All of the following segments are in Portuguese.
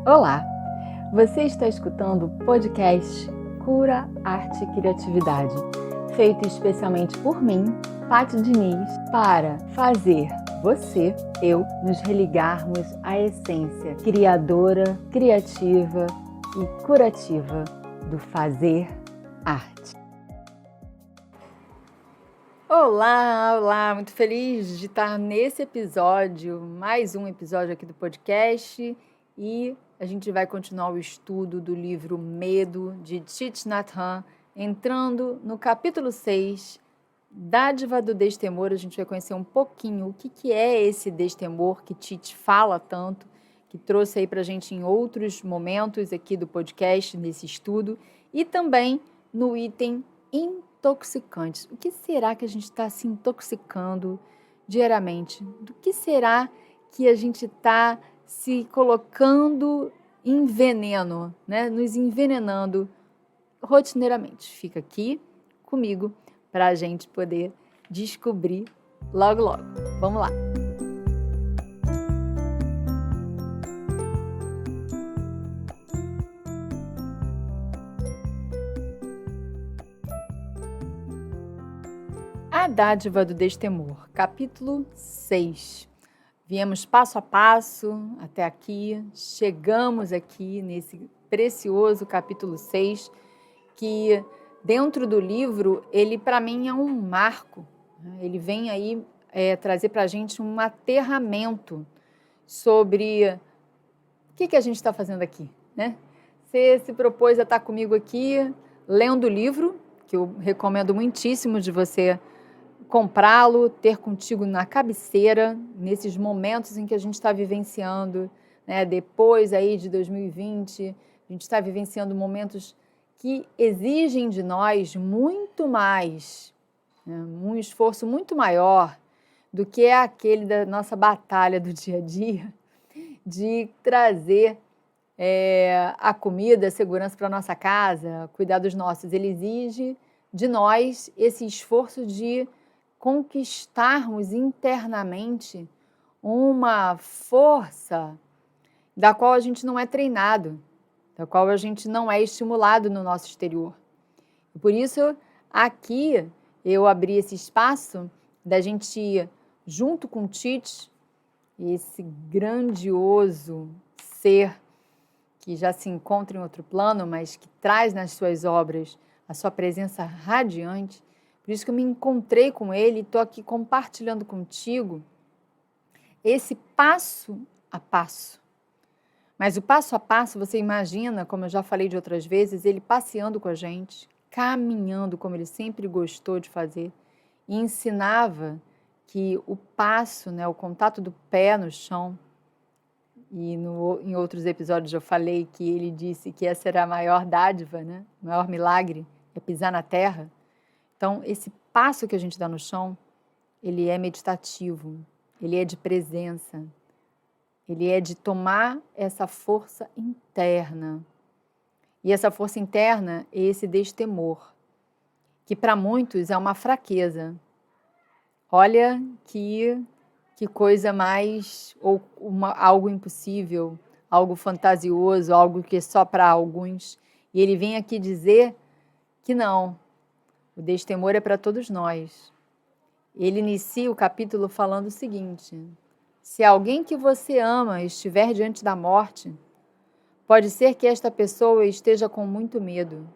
Olá, você está escutando o podcast Cura, Arte e Criatividade, feito especialmente por mim, Paty Diniz, para fazer você, eu, nos religarmos à essência criadora, criativa e curativa do fazer arte. Olá, muito feliz de estar nesse episódio, mais um episódio aqui do podcast, e a gente vai continuar o estudo do livro Medo, de Thich Nhat Hanh, entrando no capítulo 6, Dádiva do Destemor. A gente vai conhecer um pouquinho o que é esse destemor que Thich fala tanto, que trouxe aí para a gente em outros momentos aqui do podcast, nesse estudo, e também no item intoxicantes. O que será que a gente está se intoxicando diariamente? Do que será que a gente está se colocando em veneno, né? Nos envenenando rotineiramente? Fica aqui comigo para a gente poder descobrir logo, logo. Vamos lá! A Dádiva do Destemor, capítulo 6. Viemos passo a passo até aqui, chegamos aqui nesse precioso capítulo 6, que dentro do livro, ele para mim é um marco, né? Ele vem aí trazer para a gente um aterramento sobre o que a gente está fazendo aqui, né? Você se propôs a estar comigo aqui, lendo o livro, que eu recomendo muitíssimo de você comprá-lo, ter contigo na cabeceira, nesses momentos em que a gente está vivenciando, né? Depois aí de 2020, a gente está vivenciando momentos que exigem de nós muito mais, né? Um esforço muito maior do que é aquele da nossa batalha do dia a dia, de trazer a comida, a segurança para a nossa casa, cuidar dos nossos. Ele exige de nós esse esforço de conquistarmos internamente uma força da qual a gente não é treinado, da qual a gente não é estimulado no nosso exterior. E por isso, aqui, eu abri esse espaço da gente ir junto com o Thich, esse grandioso ser que já se encontra em outro plano, mas que traz nas suas obras a sua presença radiante. Por isso que eu me encontrei com ele e estou aqui compartilhando contigo esse passo a passo. Mas o passo a passo, você imagina, como eu já falei de outras vezes, ele passeando com a gente, caminhando como ele sempre gostou de fazer, e ensinava que o passo, né, o contato do pé no chão, e em outros episódios eu falei que ele disse que essa era a maior dádiva, né, o maior milagre, é pisar na terra. Então, esse passo que a gente dá no chão, ele é meditativo, ele é de presença, ele é de tomar essa força interna. E essa força interna é esse destemor, que para muitos é uma fraqueza. Olha que coisa mais, ou algo impossível, algo fantasioso, algo que é só para alguns. E ele vem aqui dizer que não. O destemor é para todos nós. Ele inicia o capítulo falando o seguinte: se alguém que você ama estiver diante da morte, pode ser que esta pessoa esteja com muito medo.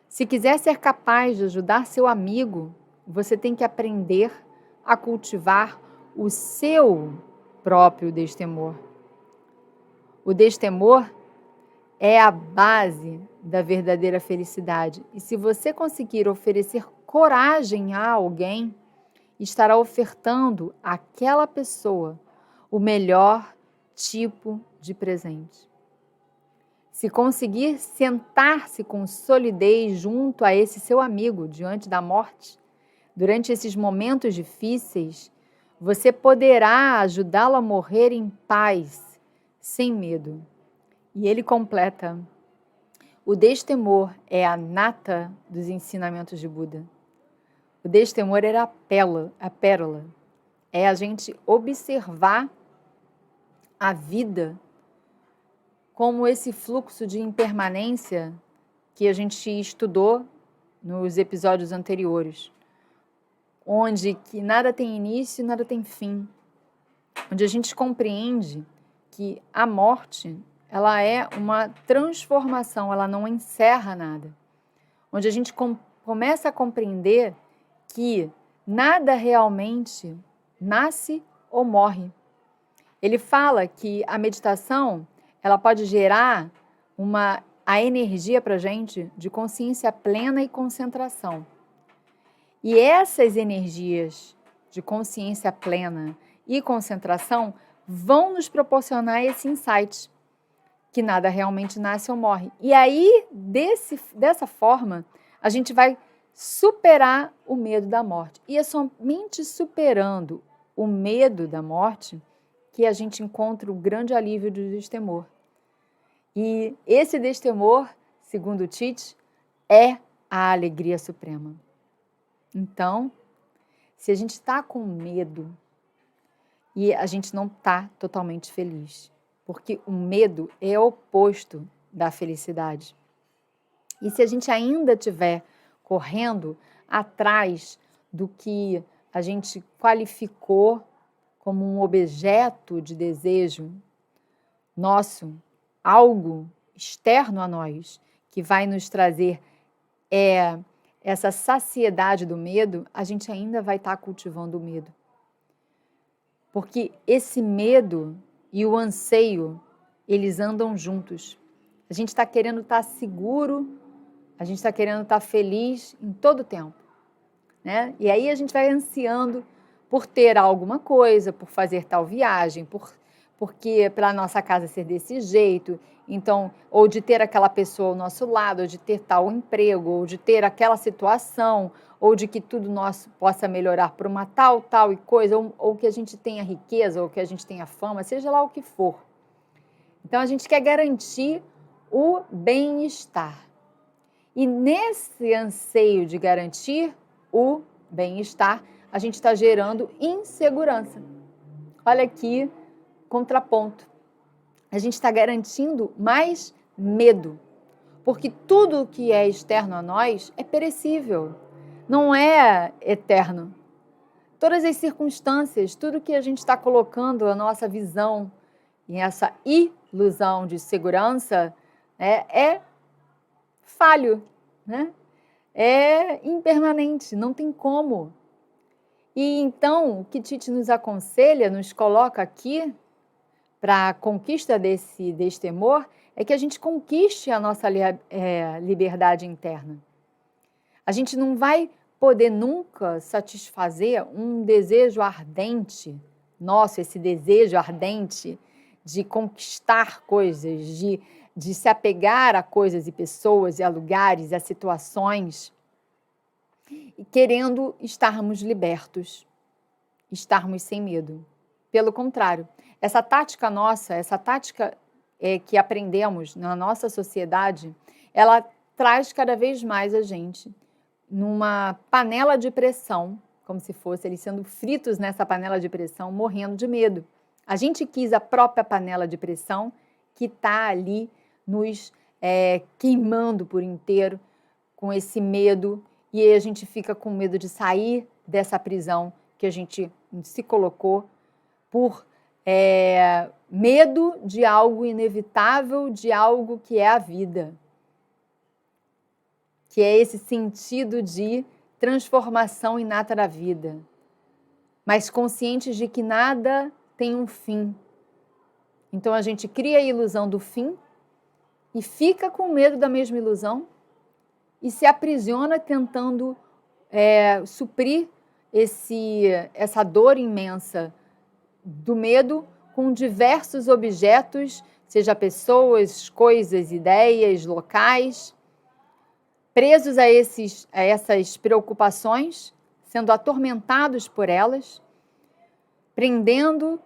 Se quiser ser capaz de ajudar seu amigo, você tem que aprender a cultivar o seu próprio destemor. O destemor é a base da verdadeira felicidade. E se você conseguir oferecer coragem a alguém, estará ofertando àquela pessoa o melhor tipo de presente. Se conseguir sentar-se com solidez junto a esse seu amigo diante da morte, durante esses momentos difíceis, você poderá ajudá-lo a morrer em paz, sem medo. E ele completa: o destemor é a nata dos ensinamentos de Buda. O destemor era a pérola. É a gente observar a vida como esse fluxo de impermanência que a gente estudou nos episódios anteriores, onde que nada tem início e nada tem fim, onde a gente compreende que a morte, ela é uma transformação, ela não encerra nada, onde a gente começa a compreender que nada realmente nasce ou morre. Ele fala que a meditação, ela pode gerar a energia para a gente de consciência plena e concentração. E essas energias de consciência plena e concentração vão nos proporcionar esse insight, que nada realmente nasce ou morre. E aí, dessa forma, a gente vai superar o medo da morte. E é somente superando o medo da morte que a gente encontra o grande alívio do destemor. E esse destemor, segundo Tite, é a alegria suprema. Então, se a gente está com medo e a gente não está totalmente feliz, porque o medo é o oposto da felicidade. E se a gente ainda estiver correndo atrás do que a gente qualificou como um objeto de desejo nosso, algo externo a nós, que vai nos trazer essa saciedade do medo, a gente ainda vai estar cultivando o medo. Porque esse medo e o anseio, eles andam juntos. A gente está querendo estar seguro, a gente está querendo estar feliz em todo o tempo, né? E aí a gente vai ansiando por ter alguma coisa, por fazer tal viagem, porque para a nossa casa ser desse jeito, então, ou de ter aquela pessoa ao nosso lado, ou de ter tal emprego, ou de ter aquela situação, ou de que tudo nosso possa melhorar por uma tal e coisa, ou que a gente tenha riqueza, ou que a gente tenha fama, seja lá o que for. Então, a gente quer garantir o bem-estar. E nesse anseio de garantir o bem-estar, a gente está gerando insegurança. Olha aqui, contraponto. A gente está garantindo mais medo, porque tudo que é externo a nós é perecível, não é eterno. Todas as circunstâncias, tudo que a gente está colocando a nossa visão e essa ilusão de segurança é falho, né? É impermanente, não tem como. E então, o que Tite nos aconselha, nos coloca aqui, para a conquista desse destemor, é que a gente conquiste a nossa liberdade interna. A gente não vai poder nunca satisfazer um desejo ardente, nosso, esse desejo ardente de conquistar coisas, de se apegar a coisas e pessoas, e a lugares, e a situações, e querendo estarmos libertos, estarmos sem medo. Pelo contrário, essa tática nossa, essa tática que aprendemos na nossa sociedade, ela traz cada vez mais a gente numa panela de pressão, como se fosse eles sendo fritos nessa panela de pressão, morrendo de medo. A gente quis a própria panela de pressão que está ali nos queimando por inteiro com esse medo, e aí a gente fica com medo de sair dessa prisão que a gente se colocou por medo de algo inevitável, de algo que é a vida, que é esse sentido de transformação inata da vida, mas conscientes de que nada tem um fim. Então a gente cria a ilusão do fim e fica com medo da mesma ilusão e se aprisiona tentando suprir essa dor imensa do medo com diversos objetos, seja pessoas, coisas, ideias, locais, presos a essas preocupações, sendo atormentados por elas, prendendo-nos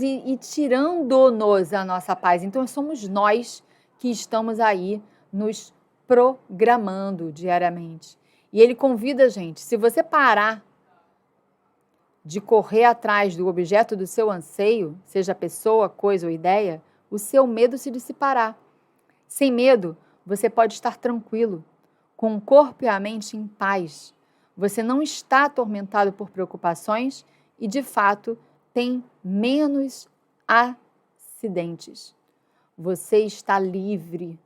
e tirando-nos a nossa paz. Então, somos nós que estamos aí nos programando diariamente. E ele convida a gente, se você parar de correr atrás do objeto do seu anseio, seja pessoa, coisa ou ideia, o seu medo se dissipará. Sem medo, você pode estar tranquilo, com o corpo e a mente em paz. Você não está atormentado por preocupações e, de fato, tem menos acidentes. Você está livre.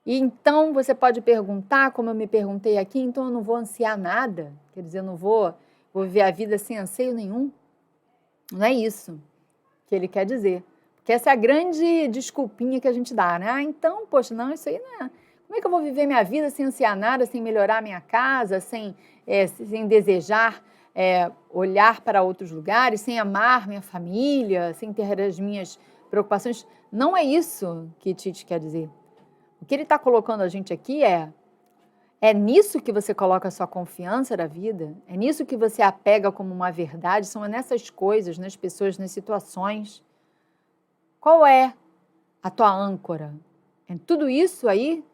E então você pode perguntar, como eu me perguntei aqui, então eu não vou ansiar nada? Quer dizer, eu não vou viver a vida sem anseio nenhum? Não é isso que ele quer dizer. Porque essa é a grande desculpinha que a gente dá, né? Então, poxa, não, isso aí não é... Como é que eu vou viver minha vida sem ansiar nada, sem melhorar minha casa, sem desejar olhar para outros lugares, sem amar minha família, sem ter as minhas preocupações? Não é isso que Tite quer dizer. O que ele está colocando a gente aqui é nisso que você coloca a sua confiança da vida? É nisso que você apega como uma verdade? São nessas coisas, nas pessoas, nas situações? Qual é a tua âncora? É tudo isso aí?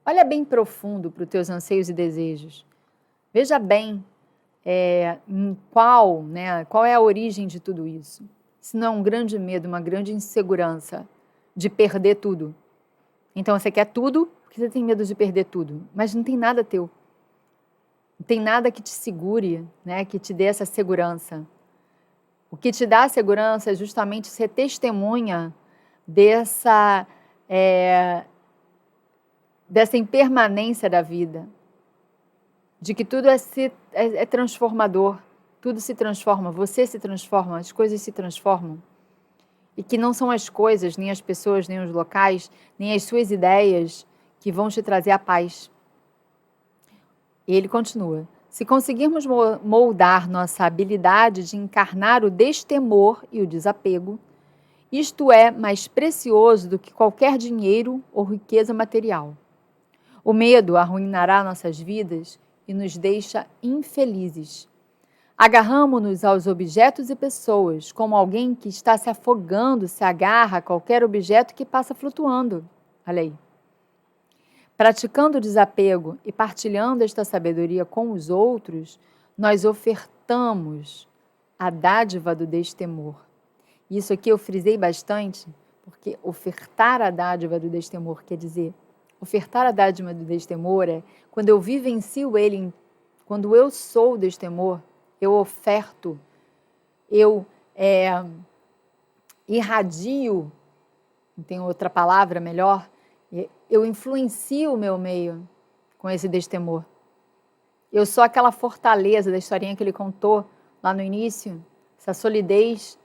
Olha bem profundo para os teus anseios e desejos. Veja bem qual é a origem de tudo isso. Se não é um grande medo, uma grande insegurança de perder tudo. Então você quer tudo porque você tem medo de perder tudo, mas não tem nada teu. Não tem nada que te segure, né, que te dê essa segurança. O que te dá a segurança é justamente ser testemunha dessa impermanência da vida, de que tudo é transformador, tudo se transforma, você se transforma, as coisas se transformam, e que não são as coisas, nem as pessoas, nem os locais, nem as suas ideias que vão te trazer a paz. E ele continua: se conseguirmos moldar nossa habilidade de encarnar o destemor e o desapego, isto é mais precioso do que qualquer dinheiro ou riqueza material. O medo arruinará nossas vidas e nos deixa infelizes. Agarramo-nos aos objetos e pessoas, como alguém que está se afogando se agarra a qualquer objeto que passa flutuando. Olha aí. Praticando o desapego e partilhando esta sabedoria com os outros, nós ofertamos a dádiva do destemor. Isso aqui eu frisei bastante, porque ofertar a dádiva do destemor quer dizer, ofertar a dádiva do destemor é quando eu vivencio ele, quando eu sou o destemor, eu oferto, eu irradio, não tem outra palavra melhor, eu influencio o meu meio com esse destemor. Eu sou aquela fortaleza da historinha que ele contou lá no início, essa solidez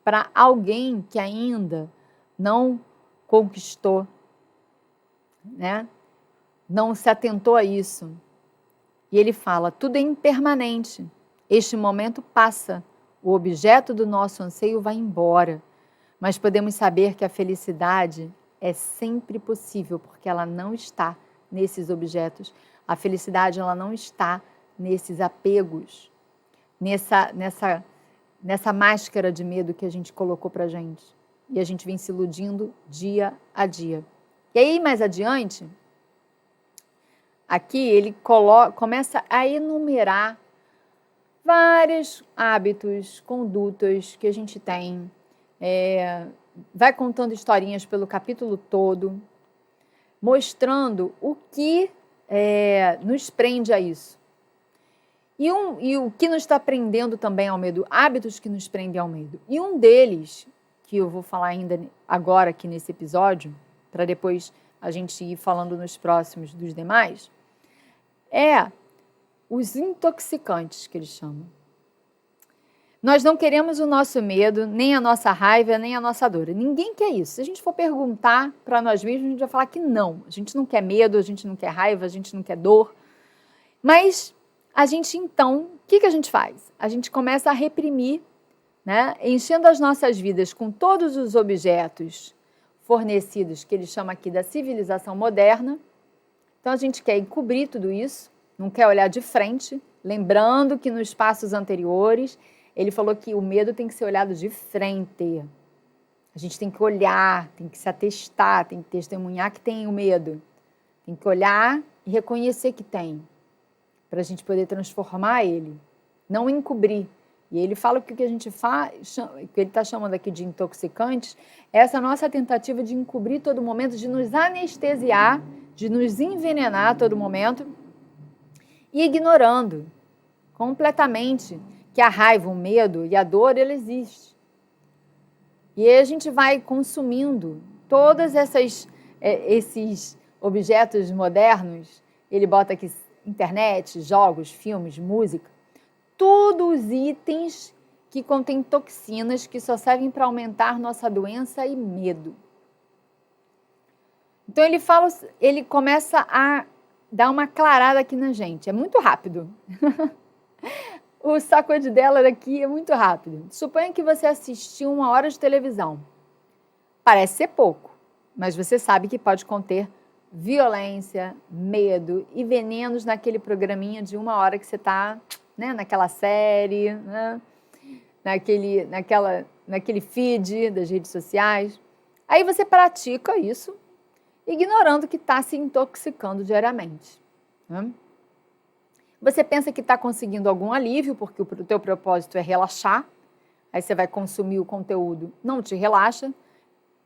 para alguém que ainda não conquistou, né? Não se atentou a isso. E ele fala, tudo é impermanente. Este momento passa, o objeto do nosso anseio vai embora, mas podemos saber que a felicidade é sempre possível, porque ela não está nesses objetos. A felicidade ela não está nesses apegos, nessa máscara de medo que a gente colocou para a gente. E a gente vem se iludindo dia a dia. E aí, mais adiante, aqui ele começa a enumerar vários hábitos, condutas que a gente tem, vai contando historinhas pelo capítulo todo, mostrando o que nos prende a isso. E o que nos está prendendo também ao medo, hábitos que nos prendem ao medo. E um deles, que eu vou falar ainda agora aqui nesse episódio, para depois a gente ir falando nos próximos dos demais, é os intoxicantes, que eles chamam. Nós não queremos o nosso medo, nem a nossa raiva, nem a nossa dor. Ninguém quer isso. Se a gente for perguntar para nós mesmos, a gente vai falar que não. A gente não quer medo, a gente não quer raiva, a gente não quer dor. Mas a gente, então, o que a gente faz? A gente começa a reprimir, né? Enchendo as nossas vidas com todos os objetos fornecidos, que ele chama aqui da civilização moderna. Então, a gente quer encobrir tudo isso, não quer olhar de frente, lembrando que nos passos anteriores, ele falou que o medo tem que ser olhado de frente. A gente tem que olhar, tem que se atestar, tem que testemunhar que tem o medo. Tem que olhar e reconhecer que tem, para a gente poder transformar ele. Não encobrir, E ele fala que o que a gente faz, que ele está chamando aqui de intoxicantes, é essa nossa tentativa de encobrir todo momento, de nos anestesiar, de nos envenenar a todo momento, e ignorando completamente que a raiva, o medo e a dor, ele existe. E aí a gente vai consumindo todos esses objetos modernos, ele bota aqui internet, jogos, filmes, música, todos itens que contêm toxinas que só servem para aumentar nossa doença e medo. Então ele começa a dar uma aclarada aqui na gente, é muito rápido. O sacode dela daqui é muito rápido. Suponha que você assistiu 1 hora de televisão. Parece ser pouco, mas você sabe que pode conter violência, medo e venenos naquele programinha de 1 hora que você está, né, naquela série, né, naquele feed das redes sociais. Aí você pratica isso, ignorando que está se intoxicando diariamente. Né? Você pensa que está conseguindo algum alívio, porque o teu propósito é relaxar, aí você vai consumir o conteúdo, não te relaxa,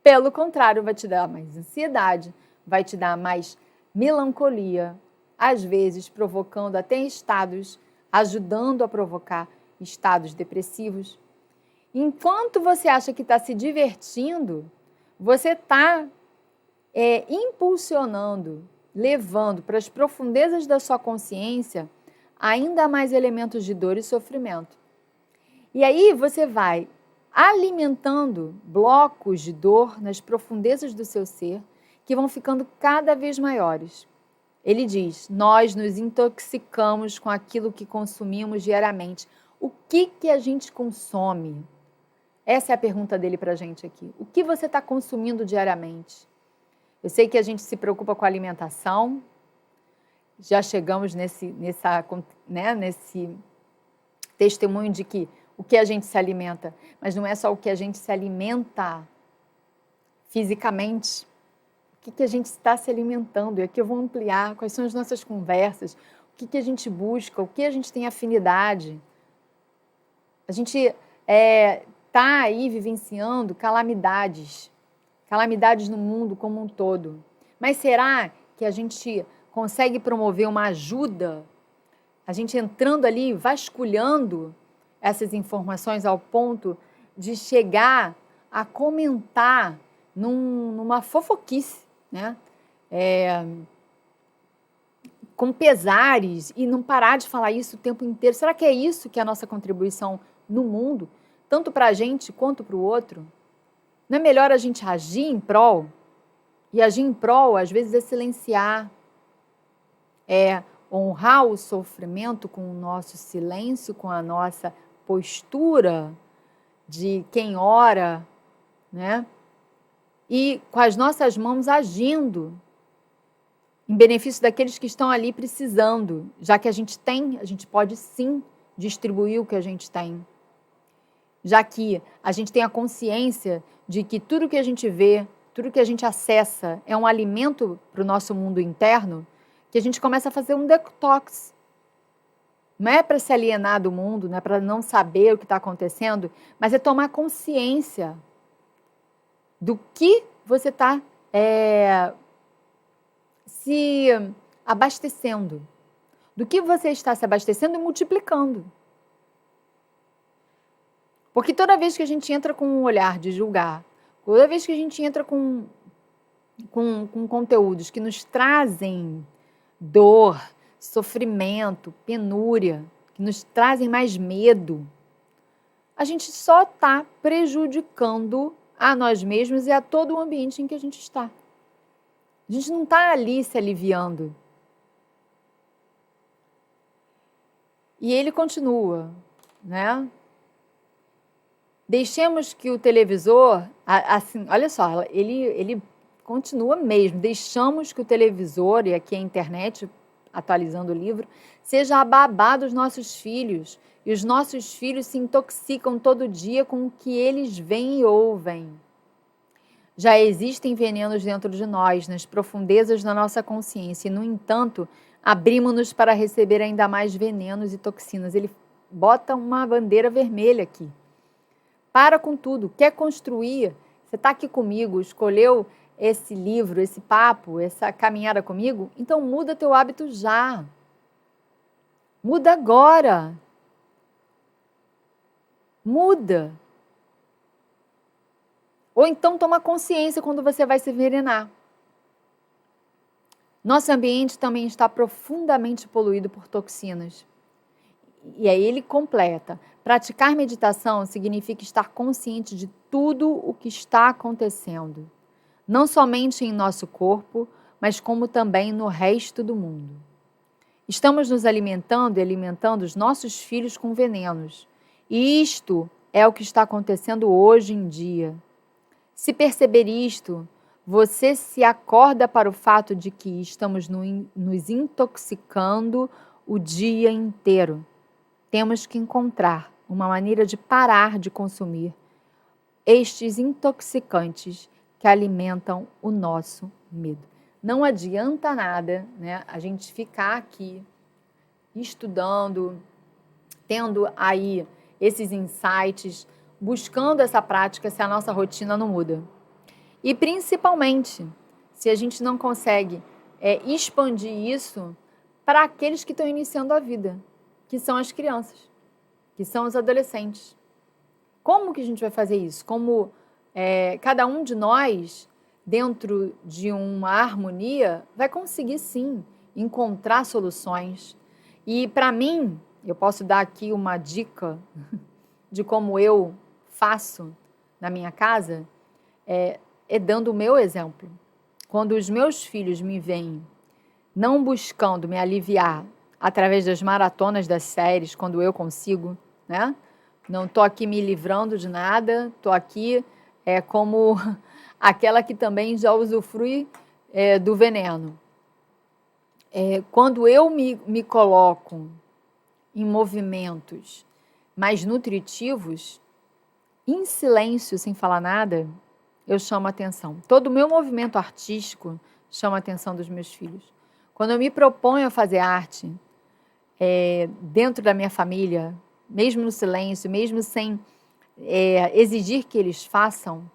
pelo contrário, vai te dar mais ansiedade, vai te dar mais melancolia, às vezes provocando até estados, ajudando a provocar estados depressivos. Enquanto você acha que está se divertindo, você está impulsionando, levando para as profundezas da sua consciência ainda mais elementos de dor e sofrimento. E aí você vai alimentando blocos de dor nas profundezas do seu ser, que vão ficando cada vez maiores. Ele diz, nós nos intoxicamos com aquilo que consumimos diariamente. O que a gente consome? Essa é a pergunta dele para a gente aqui. O que você está consumindo diariamente? Eu sei que a gente se preocupa com a alimentação, já chegamos nesse testemunho de que o que a gente se alimenta, mas não é só o que a gente se alimenta fisicamente, o que a gente está se alimentando, e aqui eu vou ampliar quais são as nossas conversas, o que a gente busca, o que a gente tem afinidade. A gente está aí vivenciando calamidades no mundo como um todo. Mas será que a gente consegue promover uma ajuda? A gente entrando ali, vasculhando essas informações ao ponto de chegar a comentar numa fofoquice, né? Com pesares e não parar de falar isso o tempo inteiro. Será que é isso que é a nossa contribuição no mundo, tanto para a gente quanto para o outro? Não é melhor a gente agir em prol? E agir em prol, às vezes, é silenciar, é honrar o sofrimento com o nosso silêncio, com a nossa postura de quem ora, né? E com as nossas mãos agindo em benefício daqueles que estão ali precisando. Já que a gente pode sim distribuir o que a gente tem. Já que a gente tem a consciência de que tudo que a gente vê, tudo que a gente acessa é um alimento para o nosso mundo interno, que a gente começa a fazer um detox. Não é para se alienar do mundo, não é para não saber o que está acontecendo, mas é tomar consciência do que você está se abastecendo, do que você está se abastecendo e multiplicando. Porque toda vez que a gente entra com um olhar de julgar, toda vez que a gente entra com conteúdos que nos trazem dor, sofrimento, penúria, que nos trazem mais medo, a gente só está prejudicando a nós mesmos e a todo o ambiente em que a gente está. A gente não está ali se aliviando. E ele continua, né? Deixemos que o televisor, assim, olha só, ele continua mesmo, deixamos que o televisor, e aqui a internet, atualizando o livro, seja a babá dos nossos filhos, e os nossos filhos se intoxicam todo dia com o que eles veem e ouvem. Já existem venenos dentro de nós, nas profundezas da nossa consciência, e, no entanto, abrimos-nos para receber ainda mais venenos e toxinas. Ele bota uma bandeira vermelha aqui. Para com tudo. Quer construir? Você está aqui comigo, escolheu esse livro, esse papo, essa caminhada comigo? Então muda teu hábito já. Muda agora. Muda. Ou então toma consciência quando você vai se envenenar. Nosso ambiente também está profundamente poluído por toxinas. E aí ele completa. Praticar meditação significa estar consciente de tudo o que está acontecendo. Não somente em nosso corpo, mas como também no resto do mundo. Estamos nos alimentando e alimentando os nossos filhos com venenos. E isto é o que está acontecendo hoje em dia. Se perceber isto, você se acorda para o fato de que estamos nos intoxicando o dia inteiro. Temos que encontrar uma maneira de parar de consumir estes intoxicantes que alimentam o nosso medo. Não adianta nada, né, a gente ficar aqui estudando, tendo aí esses insights, buscando essa prática se a nossa rotina não muda. E principalmente, se a gente não consegue expandir isso para aqueles que estão iniciando a vida, que são as crianças, que são os adolescentes. Como que a gente vai fazer isso? Como cada um de nós, dentro de uma harmonia, vai conseguir sim encontrar soluções. E para mim, eu posso dar aqui uma dica de como eu faço na minha casa, é dando o meu exemplo. Quando os meus filhos me veem não buscando me aliviar através das maratonas das séries, quando eu consigo, né? Não estou aqui me livrando de nada, estou aqui como aquela que também já usufrui do veneno. Quando eu me coloco em movimentos mais nutritivos, em silêncio, sem falar nada, eu chamo a atenção. Todo o meu movimento artístico chama a atenção dos meus filhos. Quando eu me proponho a fazer arte dentro da minha família, mesmo no silêncio, mesmo sem exigir que eles façam,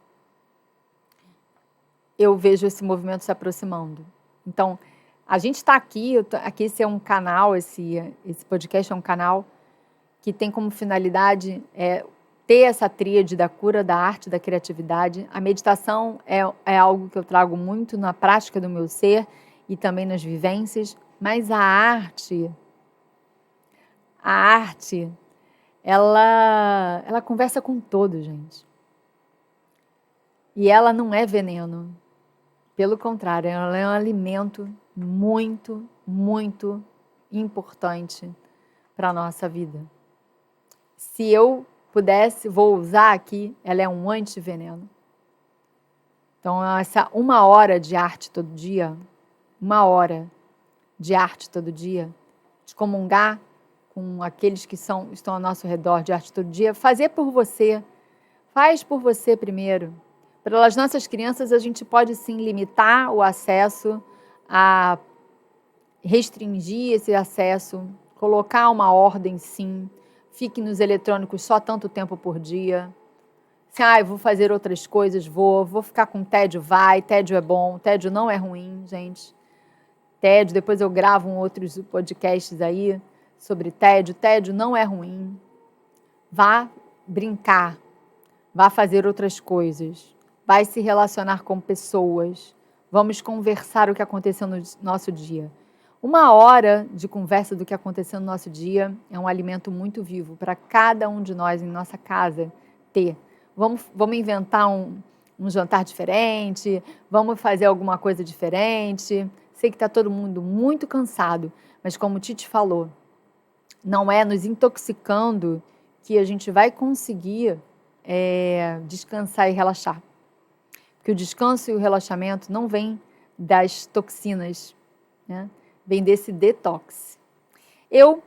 eu vejo esse movimento se aproximando. Então, a gente está aqui, esse é um canal, esse podcast é um canal que tem como finalidade ter essa tríade da cura, da arte, da criatividade. A meditação é algo que eu trago muito na prática do meu ser e também nas vivências, mas a arte, ela conversa com todos, gente. E ela não é veneno. Pelo contrário, ela é um alimento muito, muito importante para a nossa vida. Se eu pudesse, vou usar aqui, ela é um antiveneno. Então, essa 1 hora de arte todo dia, 1 hora de arte todo dia, de comungar com aqueles que estão ao nosso redor de arte todo dia, fazer por você, faz por você primeiro. Para as nossas crianças, a gente pode sim limitar o acesso, a restringir esse acesso, colocar uma ordem sim, fique nos eletrônicos só tanto tempo por dia. Se, eu vou fazer outras coisas, vou ficar com tédio, tédio é bom, tédio não é ruim, gente. Tédio, depois eu gravo outros podcasts aí sobre tédio não é ruim. Vá brincar, vá fazer outras coisas, vai se relacionar com pessoas, vamos conversar o que aconteceu no nosso dia. 1 hora de conversa do que aconteceu no nosso dia é um alimento muito vivo para cada um de nós em nossa casa ter. Vamos inventar um jantar diferente, vamos fazer alguma coisa diferente. Sei que está todo mundo muito cansado, mas como o Titi falou, não é nos intoxicando que a gente vai conseguir descansar e relaxar. Porque o descanso e o relaxamento não vêm das toxinas, né? Vem desse detox. Eu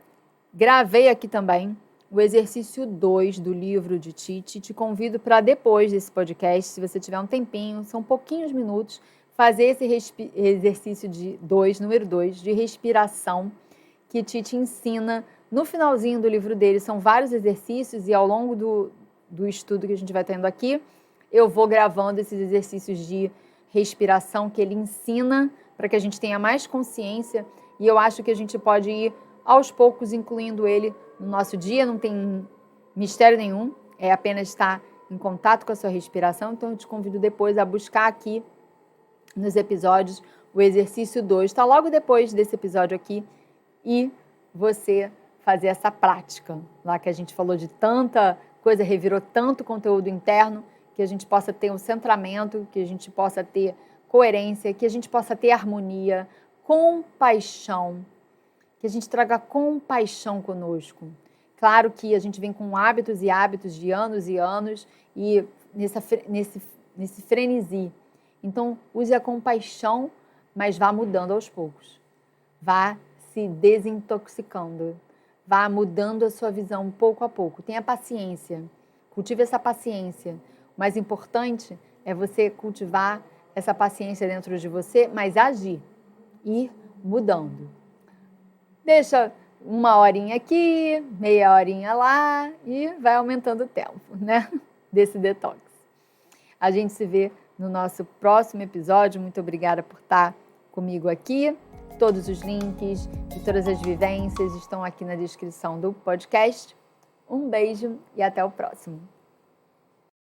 gravei aqui também o exercício 2 do livro de Titi. Te convido para depois desse podcast, se você tiver um tempinho, são pouquinhos minutos, fazer esse exercício número 2, de respiração, que Titi ensina No finalzinho do livro dele são vários exercícios e ao longo do estudo que a gente vai tendo aqui, eu vou gravando esses exercícios de respiração que ele ensina para que a gente tenha mais consciência, e eu acho que a gente pode ir aos poucos incluindo ele no nosso dia, não tem mistério nenhum, é apenas estar em contato com a sua respiração. Então eu te convido depois a buscar aqui nos episódios o exercício 2, está logo depois desse episódio aqui, e você fazer essa prática, lá que a gente falou de tanta coisa, revirou tanto conteúdo interno, que a gente possa ter um centramento, que a gente possa ter coerência, que a gente possa ter harmonia, compaixão, que a gente traga compaixão conosco. Claro que a gente vem com hábitos e hábitos de anos e anos, e nesse frenesi. Então, use a compaixão, mas vá mudando aos poucos. Vá se desintoxicando. Vá mudando a sua visão pouco a pouco. Tenha paciência. Cultive essa paciência. O mais importante é você cultivar essa paciência dentro de você, mas agir. Ir mudando. Deixa 1 horinha aqui, meia horinha lá e vai aumentando o tempo, né? Desse detox. A gente se vê no nosso próximo episódio. Muito obrigada por estar comigo aqui. Todos os links e todas as vivências estão aqui na descrição do podcast. Um beijo e até o próximo.